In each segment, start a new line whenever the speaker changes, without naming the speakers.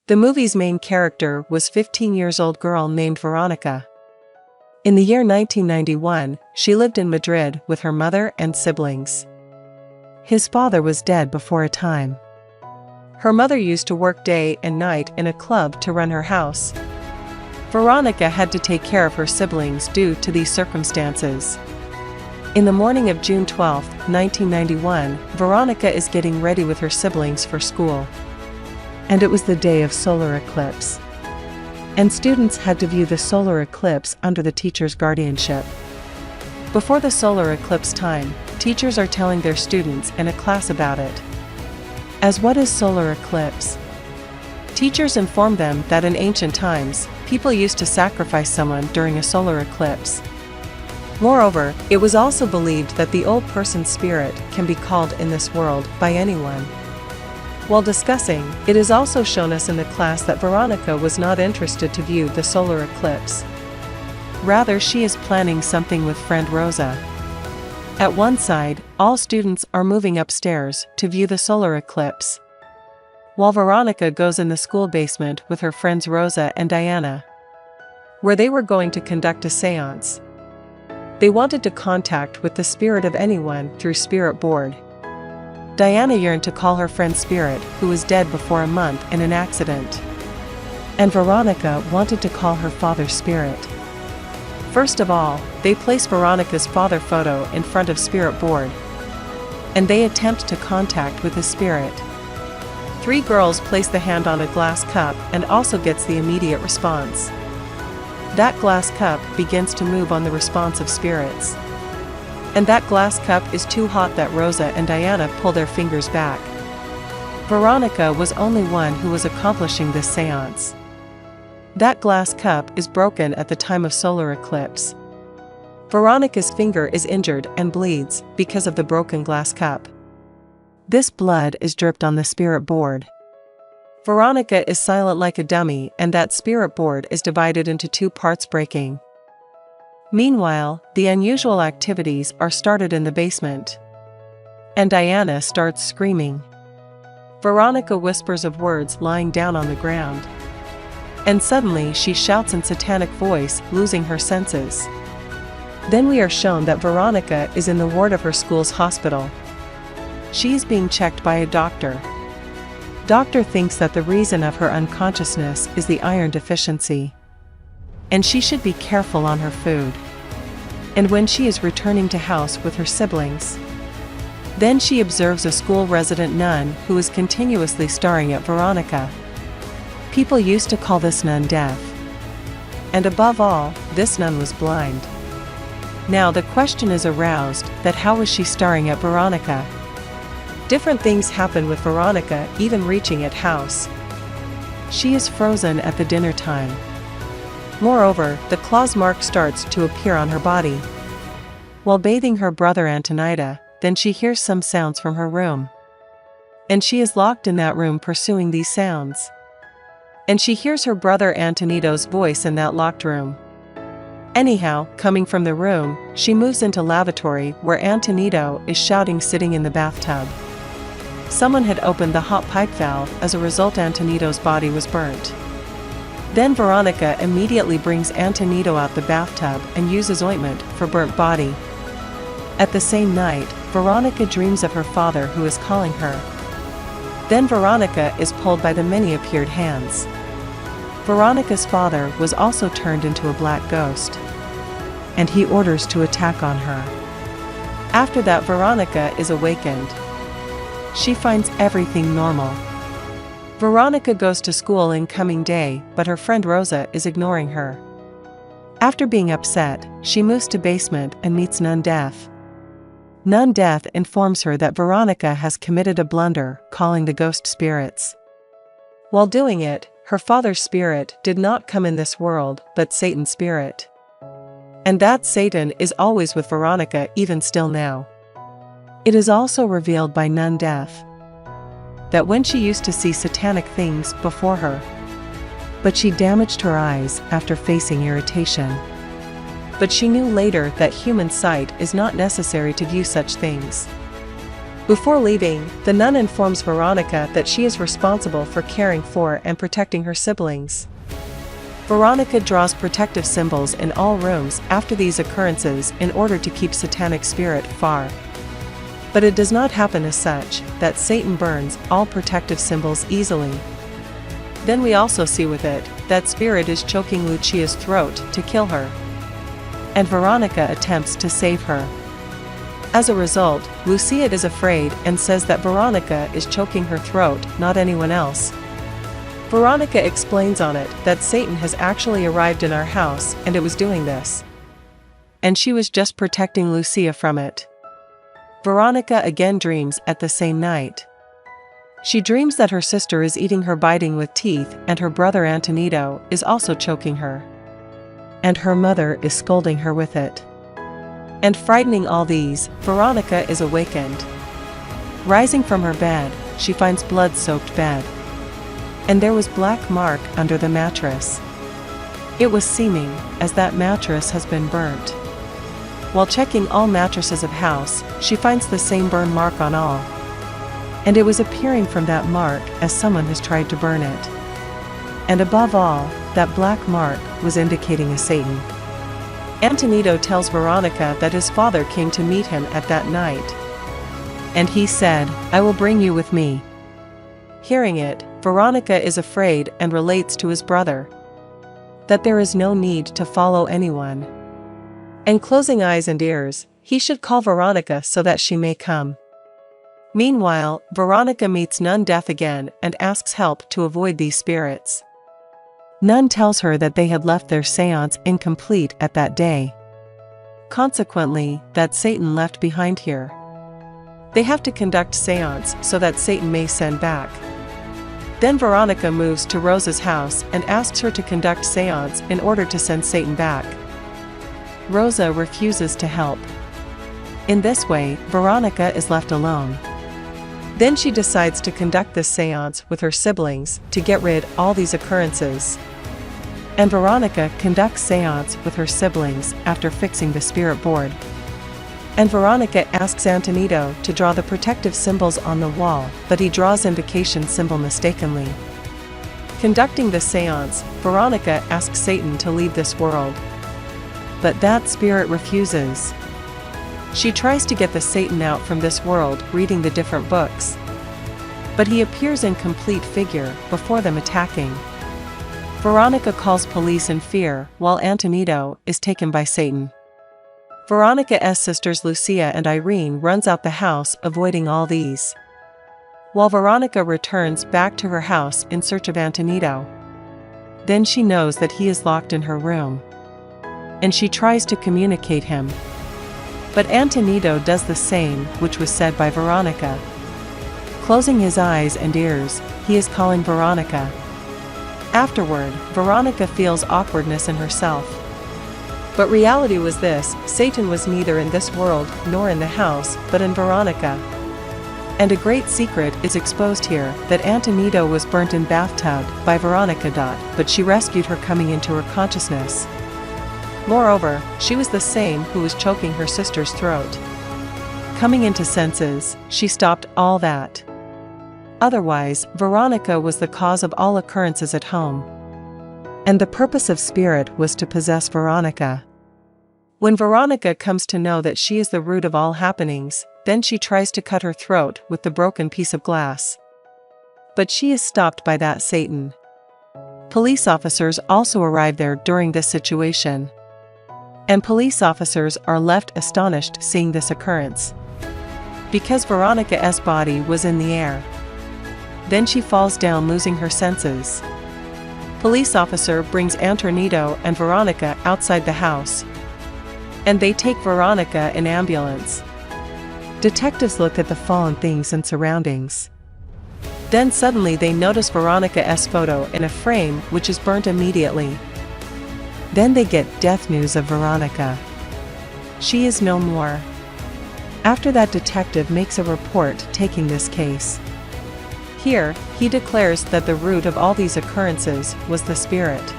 The movie's main character was 15-year-old girl named Veronica. In the year 1991, she lived in Madrid with her mother and siblings. His father was dead before a time. Her mother used to work day and night in a club to run her house. Veronica had to take care of her siblings due to these circumstances. In the morning of June 12, 1991, Veronica is getting ready with her siblings for school. And it was the day of solar eclipse. And students had to view the solar eclipse under the teacher's guardianship. Before the solar eclipse time, teachers are telling their students in a class about it. As what is solar eclipse? Teachers inform them that in ancient times, people used to sacrifice someone during a solar eclipse. Moreover, it was also believed that the old person's spirit can be called in this world by anyone. While discussing, it is also shown us in the class that Veronica was not interested to view the solar eclipse. Rather, she is planning something with friend Rosa. At one side, all students are moving upstairs to view the solar eclipse, while Veronica goes in the school basement with her friends Rosa and Diana, where they were going to conduct a seance. They wanted to contact with the spirit of anyone through spirit board. Diana yearned to call her friend Spirit, who was dead before a month in an accident. And Veronica wanted to call her father's spirit. First of all, they place Veronica's father photo in front of spirit board. And they attempt to contact with his spirit. 3 girls place the hand on a glass cup and also gets the immediate response. That glass cup begins to move on the response of spirits. And that glass cup is too hot that Rosa and Diana pull their fingers back. Veronica was only one who was accomplishing this seance. That glass cup is broken at the time of solar eclipse. Veronica's finger is injured and bleeds because of the broken glass cup. This blood is dripped on the spirit board. Veronica is silent like a dummy, and that spirit board is divided into 2 parts, breaking. Meanwhile, the unusual activities are started in the basement. And Diana starts screaming. Veronica whispers of words lying down on the ground. And suddenly she shouts in satanic voice, losing her senses. Then we are shown that Veronica is in the ward of her school's hospital. She is being checked by a doctor. Doctor thinks that the reason of her unconsciousness is the iron deficiency. And she should be careful on her food. And when she is returning to house with her siblings, then she observes a school resident nun who is continuously staring at Veronica. People used to call this nun deaf. And above all, this nun was blind. Now the question is aroused that how was she staring at Veronica? Different things happen with Veronica even reaching at house. She is frozen at the dinner time. Moreover, the claws mark starts to appear on her body. While bathing her brother Antonita, then she hears some sounds from her room. And she is locked in that room pursuing these sounds. And she hears her brother Antonito's voice in that locked room. Anyhow, coming from the room, she moves into lavatory where Antonito is shouting sitting in the bathtub. Someone had opened the hot pipe valve, as a result Antonito's body was burnt. Then Veronica immediately brings Antonito out the bathtub and uses ointment for burnt body. At the same night, Veronica dreams of her father who is calling her. Then Veronica is pulled by the many appeared hands. Veronica's father was also turned into a black ghost. And he orders to attack on her. After that, Veronica is awakened. She finds everything normal. Veronica goes to school in coming day, but her friend Rosa is ignoring her. After being upset, she moves to basement and meets Nun Death. Nun Death informs her that Veronica has committed a blunder, calling the ghost spirits. While doing it, her father's spirit did not come in this world, but Satan's spirit. And that Satan is always with Veronica even still now. It is also revealed by Nun Death that when she used to see satanic things before her, but she damaged her eyes after facing irritation. But she knew later that human sight is not necessary to view such things. Before leaving, the nun informs Veronica that she is responsible for caring for and protecting her siblings. Veronica draws protective symbols in all rooms after these occurrences in order to keep satanic spirit far. But it does not happen as such, that Satan burns all protective symbols easily. Then we also see with it, that spirit is choking Lucia's throat to kill her. And Veronica attempts to save her. As a result, Lucia is afraid and says that Veronica is choking her throat, not anyone else. Veronica explains on it that Satan has actually arrived in our house and it was doing this. And she was just protecting Lucia from it. Veronica again dreams at the same night. She dreams that her sister is eating her biting with teeth and her brother Antonito is also choking her. And her mother is scolding her with it. And frightening all these, Veronica is awakened. Rising from her bed, she finds blood-soaked bed. And there was black mark under the mattress. It was seeming as that mattress has been burnt. While checking all mattresses of house, she finds the same burn mark on all. And it was appearing from that mark as someone has tried to burn it. And above all, that black mark was indicating a Satan. Antonito tells Veronica that his father came to meet him at that night. And he said, "I will bring you with me." Hearing it, Veronica is afraid and relates to his brother that there is no need to follow anyone. And closing eyes and ears, he should call Veronica so that she may come. Meanwhile, Veronica meets Nun Death again and asks help to avoid these spirits. Nun tells her that they had left their seance incomplete at that day. Consequently, that Satan left behind here. They have to conduct seance so that Satan may send back. Then Veronica moves to Rosa's house and asks her to conduct seance in order to send Satan back. Rosa refuses to help. In this way, Veronica is left alone. Then she decides to conduct this seance with her siblings to get rid of all these occurrences. And Veronica conducts seance with her siblings after fixing the spirit board. And Veronica asks Antonito to draw the protective symbols on the wall, but he draws invocation symbol mistakenly. Conducting the seance, Veronica asks Satan to leave this world. But that spirit refuses. She tries to get the Satan out from this world reading the different books. But he appears in complete figure before them attacking. Veronica calls police in fear while Antonito is taken by Satan. Veronica's sisters Lucia and Irene runs out the house avoiding all these. While Veronica returns back to her house in search of Antonito. Then she knows that he is locked in her room. And she tries to communicate him. But Antonito does the same which was said by Veronica. Closing his eyes and ears, he is calling Veronica. Afterward, Veronica feels awkwardness in herself. But reality was this: Satan was neither in this world nor in the house, but in Veronica. And a great secret is exposed here, that Antonito was burnt in bathtub by Veronica. But she rescued her coming into her consciousness. Moreover, she was the same who was choking her sister's throat. Coming into senses, she stopped all that. Otherwise, Veronica was the cause of all occurrences at home. And the purpose of spirit was to possess Veronica. When Veronica comes to know that she is the root of all happenings, then she tries to cut her throat with the broken piece of glass. But she is stopped by that Satan. Police officers also arrive there during this situation. And police officers are left astonished seeing this occurrence. Because Veronica's body was in the air. Then she falls down losing her senses. Police officer brings Antonito and Veronica outside the house. And they take Veronica in ambulance. Detectives look at the fallen things and surroundings. Then suddenly they notice Veronica's photo in a frame which is burnt immediately. Then they get death news of Veronica. She is no more. After that, detective makes a report taking this case. Here, he declares that the root of all these occurrences was the spirit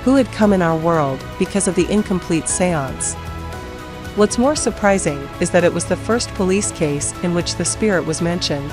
who had come in our world because of the incomplete seance. What's more surprising is that it was the first police case in which the spirit was mentioned.